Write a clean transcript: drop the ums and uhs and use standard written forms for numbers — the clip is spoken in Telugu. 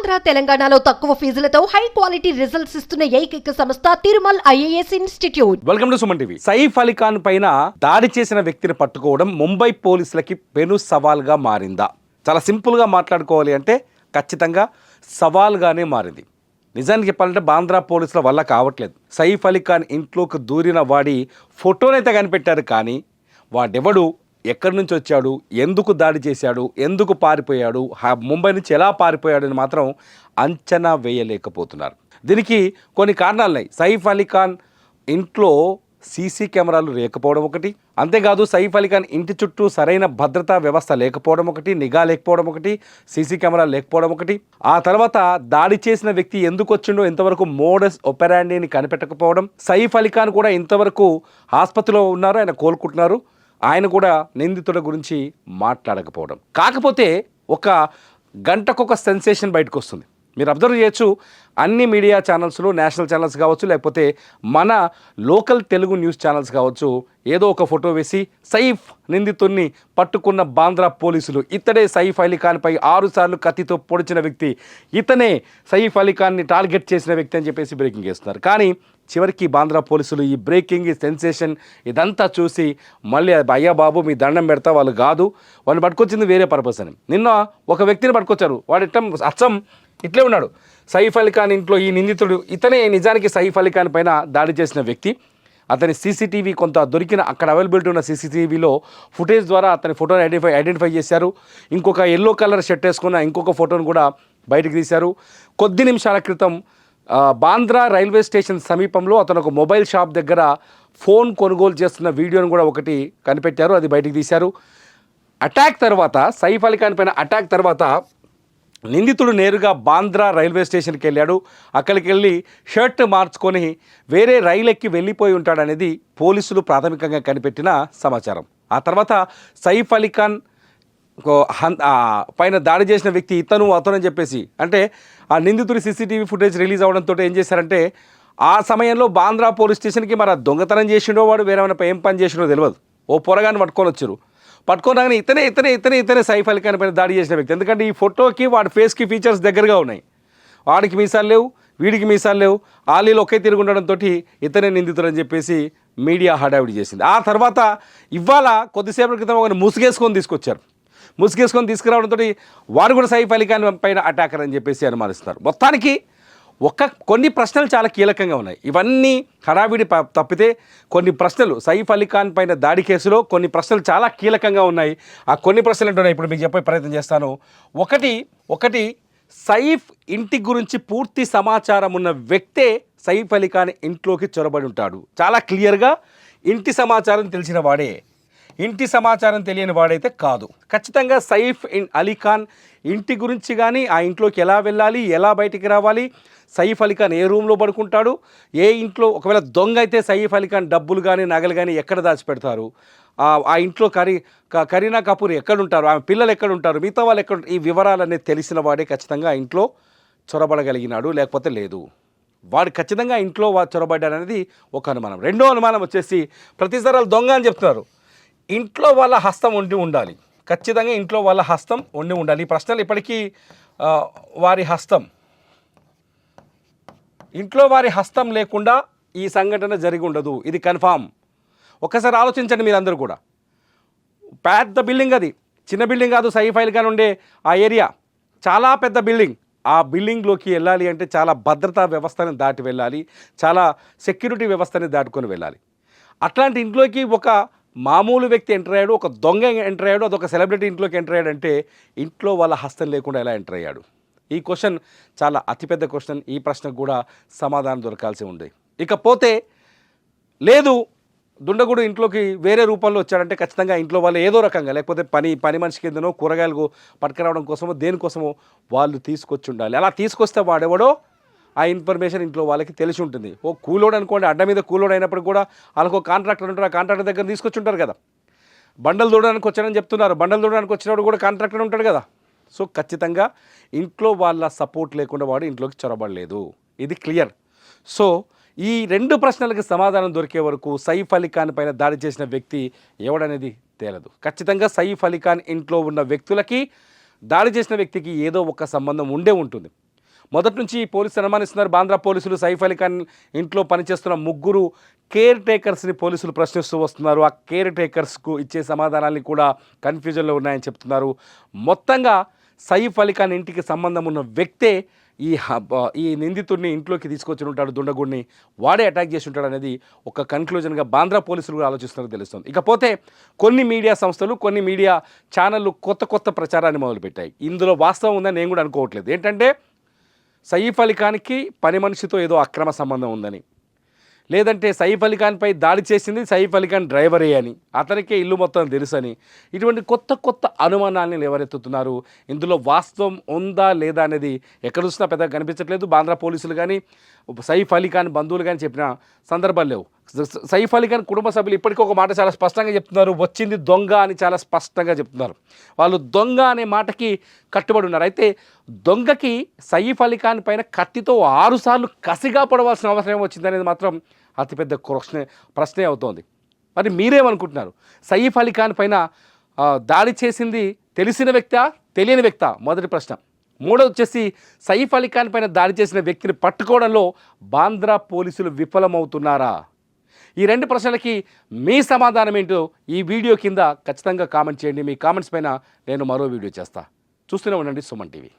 ఆంధ్ర తెలంగాణలో తక్కువ ఫీజులతో హై క్వాలిటీ రిజల్ట్స్ ఇస్తున్న ఏకైక సంస్థ Tirumal IAS institute. Welcome to Suman TV. Saif Ali Khan పైన దాడి చేసిన వ్యక్తిని పట్టుకోవడం ముంబై పోలీసులకి పెను సవాల్గా మారిందా? చాలా సింపుల్గా మాట్లాడుకోవాలి అంటే ఖచ్చితంగా సవాల్గానే మారింది. నిజానికి చెప్పాలంటే బాంద్రా పోలీసుల వల్ల కావట్లేదు. సైఫ్ అలీ ఖాన్ ఇంట్లోకి దూరిన వాడి ఫోటోనైతే కనిపెట్టారు, కానీ వాడెవడు, ఎక్కడి నుంచి వచ్చాడు, ఎందుకు దాడి చేశాడు, ఎందుకు పారిపోయాడు, ముంబై నుంచి ఎలా పారిపోయాడు అని మాత్రం అంచనా వేయలేకపోతున్నారు. దీనికి కొన్ని కారణాలున్నాయి. సైఫ్ అలీ ఖాన్ ఇంట్లో సీసీ కెమెరాలు లేకపోవడం ఒకటి, అంతేకాదు సైఫ్ అలీ ఖాన్ ఇంటి చుట్టూ సరైన భద్రతా వ్యవస్థ లేకపోవడం ఒకటి, నిఘా లేకపోవడం ఒకటి, సీసీ కెమెరాలు లేకపోవడం ఒకటి. ఆ తర్వాత దాడి చేసిన వ్యక్తి ఎందుకు వచ్చిండో ఇంతవరకు మోడస్ ఒపెరాండిని కనిపెట్టకపోవడం. సైఫ్ అలీ ఖాన్ కూడా ఇంతవరకు ఆసుపత్రిలో ఉన్నారు, ఆయన కోలుకుంటున్నారు, ఆయన కూడా నిందితుల గురించి మాట్లాడకపోవడం. కాకపోతే ఒక గంటకొక సెన్సేషన్ బయటకు వస్తుంది. మీరు అబ్జర్వ్ చేయొచ్చు, అన్ని మీడియా ఛానల్స్లో, నేషనల్ ఛానల్స్ కావచ్చు, లేకపోతే మన లోకల్ తెలుగు న్యూస్ ఛానల్స్ కావచ్చు, ఏదో ఒక ఫోటో వేసి సైఫ్ నిందితుడిని పట్టుకున్న బాంద్రా పోలీసులు, ఇతడే సైఫ్ అలీ ఖాన్పై 6 సార్లు కత్తితో పొడిచిన వ్యక్తి, ఇతనే సైఫ్ అలీ ఖాన్ని టార్గెట్ చేసిన వ్యక్తి అని చెప్పేసి బ్రేకింగ్ చేస్తున్నారు. కానీ చివరికి బాంద్రా పోలీసులు ఈ బ్రేకింగ్, ఈ సెన్సేషన్ ఇదంతా చూసి మళ్ళీ అయ్యా బాబు మీ దండం పెడతా, వాళ్ళు కాదు, వాళ్ళు పట్టుకొచ్చింది వేరే పర్పస్ అని. నిన్న ఒక వ్యక్తిని పట్టుకొచ్చారు, వాడు అచ్చం ఇట్లే ఉన్నాడు. సైఫ్ అలీ ఖాన్ ఇంట్లో ఈ నిందితుడు ఇతనే నిజానికి సైఫ్ అలీ ఖాన్ పైన దాడి చేసిన వ్యక్తి. అతని సీసీటీవీ కొంత దొరికిన, అక్కడ అవైలబిలిటీ ఉన్న సీసీటీవీలో ఫుటేజ్ ద్వారా అతని ఫోటోని ఐడెంటిఫై చేశారు. ఇంకొక ఎల్లో కలర్ షర్ట్ వేసుకున్న ఇంకొక ఫోటోను కూడా బయటకు తీశారు. కొద్ది నిమిషాల క్రితం బాంద్రా రైల్వే స్టేషన్ సమీపంలో అతను ఒక మొబైల్ షాప్ దగ్గర ఫోన్ కొనుగోలు చేస్తున్న వీడియోను కూడా ఒకటి కనిపెట్టారు, అది బయటకు తీశారు. అటాక్ తర్వాత, సైఫ్ అలీ ఖాన్ పైన అటాక్ తర్వాత నిందితుడు నేరుగా బాంద్రా రైల్వే స్టేషన్కి వెళ్ళాడు. అక్కడికి వెళ్ళి షర్ట్ మార్చుకొని వేరే రైలు ఎక్కి వెళ్ళిపోయి ఉంటాడనేది పోలీసులు ప్రాథమికంగా కనిపెట్టిన సమాచారం. ఆ తర్వాత సైఫ్ అలీ ఖాన్ పైన దాడి చేసిన వ్యక్తి అతను అని చెప్పేసి, అంటే ఆ నిందితుడి సీసీటీవీ ఫుటేజ్ రిలీజ్ అవడంతో ఏం చేశారంటే, ఆ సమయంలో బాంద్రా పోలీస్ స్టేషన్కి మరి దొంగతనం చేసిండో వాడు వేరేమైనా ఏం పని చేసిండో తెలియదు, ఓ పొరగాన్ని పట్టుకొని వచ్చారు. పట్టుకోగానే ఇతనే సైఫ్ అలీ ఖాన్ పైన దాడి చేసిన వ్యక్తి. ఎందుకంటే ఈ ఫోటోకి వాడి ఫేస్కి ఫీచర్స్ దగ్గరగా ఉన్నాయి. వాడికి మీసాలు లేవు, వీడికి మీసాలు లేవు, ఆలీలు ఒకే తిరిగి ఉండడంతో ఇతనే నిందితుడు అని చెప్పేసి మీడియా హడావిడి చేసింది. ఆ తర్వాత ఇవాళ కొద్దిసేపటి క్రితం ఒక ముసుగేసుకొని తీసుకురావడంతో వారు కూడా సైఫ్ అలీ ఖాన్ పైన అటాకర్ అని చెప్పేసి అనుమానిస్తున్నారు. మొత్తానికి కొన్ని ప్రశ్నలు చాలా కీలకంగా ఉన్నాయి. ఇవన్నీ హడావిడి తప్పితే కొన్ని ప్రశ్నలు, సైఫ్ అలీ ఖాన్ పైన దాడి కేసులో కొన్ని ప్రశ్నలు చాలా కీలకంగా ఉన్నాయి. ఆ కొన్ని ప్రశ్నలు ఏంటో ఇప్పుడు మీకు చెప్పే ప్రయత్నం చేస్తాను. ఒకటి సైఫ్ ఇంటి గురించి పూర్తి సమాచారం ఉన్న వ్యక్తే సైఫ్ అలీ ఖాన్ ఇంట్లోకి చొరబడి ఉంటాడు. చాలా క్లియర్గా ఇంటి సమాచారం తెలిసిన వాడే, ఇంటి సమాచారం తెలియని వాడైతే కాదు. ఖచ్చితంగా సైఫ్ అలీ ఖాన్ ఇంటి గురించి కానీ, ఆ ఇంట్లోకి ఎలా వెళ్ళాలి, ఎలా బయటికి రావాలి, సైఫ్ అలీ ఖాన్ ఏ రూమ్లో పడుకుంటాడు, ఏ ఇంట్లో ఒకవేళ దొంగ అయితే సైఫ్ అలీ ఖాన్ డబ్బులు కానీ నగలు కానీ ఎక్కడ దాచిపెడతారు, ఆ ఇంట్లో కరీనా కపూర్ ఎక్కడుంటారు, ఆమె పిల్లలు ఎక్కడుంటారు, మిగతా వాళ్ళు ఎక్కడ, ఈ వివరాలన్నీ తెలిసిన వాడే ఖచ్చితంగా ఇంట్లో చొరబడగలిగినాడు, లేకపోతే లేదు. వాడు ఖచ్చితంగా ఇంట్లో చొరబడ్డాడు అనేది ఒక అనుమానం. రెండో అనుమానం వచ్చేసి, ప్రతిసారి వాళ్ళు దొంగ అని చెప్తున్నారు, ఇంట్లో వాళ్ళ హస్తం ఉండాలి. ఖచ్చితంగా ఇంట్లో వాళ్ళ హస్తం ఉండాలి. ఈ ప్రశ్నలు ఇప్పటికీ ఇంట్లో వారి హస్తం లేకుండా ఈ సంఘటన జరిగి ఉండదు, ఇది కన్ఫామ్. ఒక్కసారి ఆలోచించండి మీరందరూ కూడా. పెద్ద బిల్డింగ్, అది చిన్న బిల్డింగ్ కాదు. సైఫ్ అలీ ఖాన్ ఉండే ఆ ఏరియా చాలా పెద్ద బిల్డింగ్. ఆ బిల్డింగ్లోకి వెళ్ళాలి అంటే చాలా భద్రతా వ్యవస్థని దాటి వెళ్ళాలి, చాలా సెక్యూరిటీ వ్యవస్థని దాటుకొని వెళ్ళాలి. అట్లాంటి ఇంట్లోకి ఒక మామూలు వ్యక్తి ఎంటర్ అయ్యాడు, ఒక దొంగ ఎంటర్ అయ్యాడు, అదొక సెలబ్రిటీ ఇంట్లోకి ఎంటర్ అయ్యాడంటే ఇంట్లో వాళ్ళ హస్తం లేకుండా ఎలా ఎంటర్ అయ్యాడు? ఈ క్వశ్చన్ చాలా అతిపెద్ద క్వశ్చన్. ఈ ప్రశ్నకు కూడా సమాధానం దొరకాల్సి ఉంది. ఇకపోతే లేదు, దుండగుడు ఇంట్లోకి వేరే రూపంలో వచ్చాడంటే ఖచ్చితంగా ఇంట్లో వాళ్ళు ఏదో రకంగా, లేకపోతే పని మనిషి కిందనో కూరగాయలు పట్టుకురావడం కోసమో దేనికోసమో వాళ్ళు తీసుకొచ్చి ఉండాలి. అలా తీసుకొస్తే వాడెవడో ఆ ఇన్ఫర్మేషన్ ఇంట్లో వాళ్ళకి తెలిసి ఉంటుంది. ఓ కూలోడు అనుకోండి, అడ్డ మీద కూలోడు అయినప్పుడు కూడా వాళ్ళకు కాంట్రాక్టర్ ఉంటారు, ఆ కాంట్రాక్టర్ దగ్గర తీసుకొచ్చి ఉంటారు కదా. బండలు దూడడానికి వచ్చాడని చెప్తున్నారు, బండలు దూడడానికి వచ్చినప్పుడు కూడా కాంట్రాక్టర్ ఉంటాడు కదా. సో ఖచ్చితంగా ఇంట్లో వాళ్ళ సపోర్ట్ లేకుండా వాడు ఇంట్లోకి చొరబడలేదు, ఇది క్లియర్. సో ఈ రెండు ప్రశ్నలకు సమాధానం దొరికే వరకు సైఫ్ అలీ ఖాన్ పైన దాడి చేసిన వ్యక్తి ఎవడనేది తేలదు. ఖచ్చితంగా సైఫ్ అలీ ఖాన్ ఇంట్లో ఉన్న వ్యక్తులకి దాడి చేసిన వ్యక్తికి ఏదో ఒక సంబంధం ఉండే ఉంటుంది. మొదటి నుంచి పోలీసులు అనుమానిస్తున్నారు. బాంద్రా పోలీసులు సైఫ్ అలీ ఖాన్ ఇంట్లో పనిచేస్తున్న ముగ్గురు కేర్ టేకర్స్ని పోలీసులు ప్రశ్నిస్తూ వస్తున్నారు. ఆ కేర్ టేకర్స్కు ఇచ్చే సమాధానాన్ని కూడా కన్ఫ్యూజన్లో ఉన్నాయని చెప్తున్నారు. మొత్తంగా సైఫ్ అలీ ఖాన్ ఇంటికి సంబంధం ఉన్న వ్యక్తే ఈ నిందితుడిని ఇంట్లోకి తీసుకొచ్చి ఉంటాడు, దుండగుడిని వాడే అటాక్ చేసి ఉంటాడు అనేది ఒక కన్క్లూజన్గా బాంద్రా పోలీసులు కూడా ఆలోచిస్తున్నట్టు తెలుస్తుంది. ఇకపోతే కొన్ని మీడియా సంస్థలు, కొన్ని మీడియా ఛానళ్ళు కొత్త ప్రచారాన్ని మొదలుపెట్టాయి. ఇందులో వాస్తవం ఉందని నేను కూడా అనుకోవట్లేదు. ఏంటంటే సైఫ్ అలీ ఖాన్కి పని మనిషితో ఏదో అక్రమ సంబంధం ఉందని, లేదంటే సైఫ్ అలీ ఖాన్పై దాడి చేసింది సైఫ్ అలీ ఖాన్ డ్రైవరే అని, అతనికే ఇల్లు మొత్తం తెలుసని, ఇటువంటి కొత్త అనుమానాలని లేవనెత్తుతున్నారు. ఇందులో వాస్తవం ఉందా లేదా అనేది ఎక్కడ చూసినా పెద్దగా కనిపించట్లేదు. బాంద్రా పోలీసులు కానీ సైఫ్ అలీ ఖాన్ బంధువులు కానీ చెప్పిన సందర్భాలు లేవు. సైఫ్ అలీ ఖాన్ కుటుంబ సభ్యులు ఇప్పటికీ ఒక మాట చాలా స్పష్టంగా చెప్తున్నారు, వచ్చింది దొంగ అని చాలా స్పష్టంగా చెప్తున్నారు. వాళ్ళు దొంగ అనే మాటకి కట్టుబడి ఉన్నారు. అయితే దొంగకి సైఫ్ అలీ ఖాన్ పైన కత్తితో 6 సార్లు కసిగా పడవలసిన అవసరం వచ్చింది అనేది మాత్రం అతిపెద్ద ప్రశ్నే అవుతోంది. మరి మీరేమనుకుంటున్నారు? సైఫ్ అలీ ఖాన్ పైన దాడి చేసింది తెలిసిన వ్యక్తా, తెలియని వ్యక్తా? మొదటి ప్రశ్న. మూడోది వచ్చేసి సైఫ్ అలీ ఖాన్ పైన దాడి చేసిన వ్యక్తిని పట్టుకోవడంలో బాంద్రా పోలీసులు విఫలమవుతున్నారా? ఈ 2 ప్రశ్నలకి మీ సమాధానం ఏంటో ఈ వీడియో కింద ఖచ్చితంగా కామెంట్ చేయండి. మీ కామెంట్స్ పైన నేను మరో వీడియో చేస్తా. చూస్తూనే ఉండండి సుమన్ టీవీ.